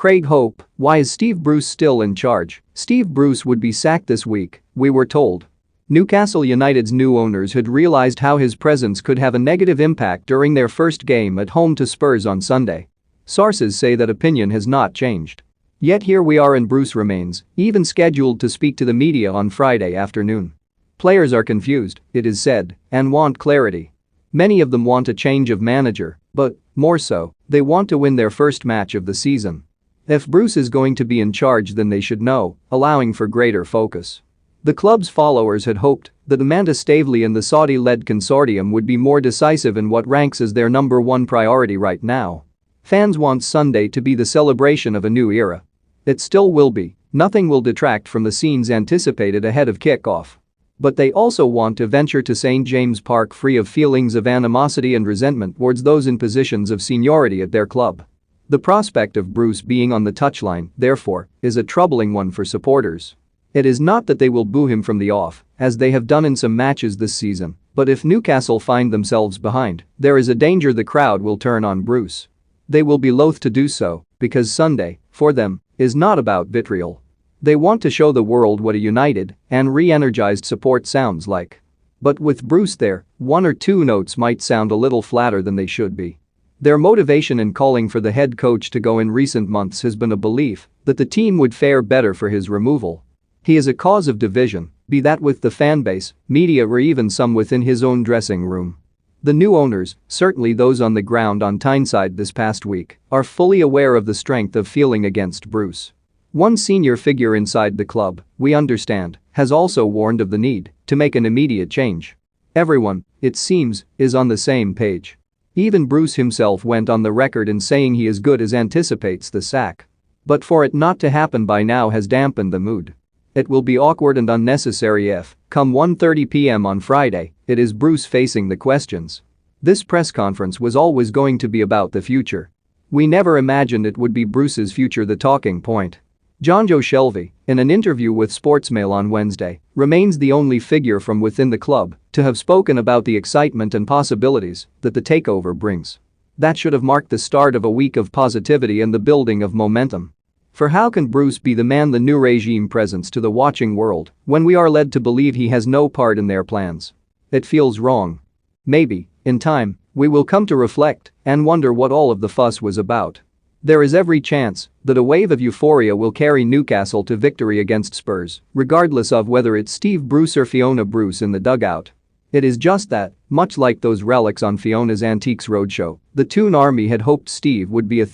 CRAIGHOPE, why is Steve Bruce still in charge? Steve Bruce would be sacked this week, we were told. Newcastle United's new owners had realized how his presence could have a negative impact during their first game at home to Spurs on Sunday. Sources say that opinion has not changed. Yet here we are and Bruce remains, even scheduled to speak to the media on Friday afternoon. Players are confused, it is said, and want clarity. Many of them want a change of manager, but, more so, they want to win their first match of the season. If Bruce is going to be in charge, then they should know, allowing for greater focus. The club's followers had hoped that Amanda Staveley and the Saudi-led consortium would be more decisive in what ranks as their number one priority right now. Fans want Sunday to be the celebration of a new era. It still will be, nothing will detract from the scenes anticipated ahead of kickoff. But they also want to venture to St. James Park free of feelings of animosity and resentment towards those in positions of seniority at their club. The prospect of Bruce being on the touchline, therefore, is a troubling one for supporters. It is not that they will boo him from the off, as they have done in some matches this season, but if Newcastle find themselves behind, there is a danger the crowd will turn on Bruce. They will be loath to do so, because Sunday, for them, is not about vitriol. They want to show the world what a united and re-energized support sounds like. But with Bruce there, one or two notes might sound a little flatter than they should be. Their motivation in calling for the head coach to go in recent months has been a belief that the team would fare better for his removal. He is a cause of division, be that with the fanbase, media or even some within his own dressing room. The new owners, certainly those on the ground on Tyneside this past week, are fully aware of the strength of feeling against Bruce. One senior figure inside the club, we understand, has also warned of the need to make an immediate change. Everyone, it seems, is on the same page. Even Bruce himself went on the record in saying he as good as anticipates the sack. But for it not to happen by now has dampened the mood. It will be awkward and unnecessary if, come 1:30 p.m. on Friday, it is Bruce facing the questions. This press conference was always going to be about the future. We never imagined it would be Bruce's future the talking point. Jonjo Shelvey, in an interview with Sportsmail on Wednesday, remains the only figure from within the club to have spoken about the excitement and possibilities that the takeover brings. That should have marked the start of a week of positivity and the building of momentum. For how can Bruce be the man the new regime presents to the watching world when we are led to believe he has no part in their plans? It feels wrong. Maybe, in time, we will come to reflect and wonder what all of the fuss was about. There is every chance that a wave of euphoria will carry Newcastle to victory against Spurs, regardless of whether it's Steve Bruce or Fiona Bruce in the dugout. It is just that, much like those relics on Fiona's Antiques Roadshow, the Toon Army had hoped Steve would be a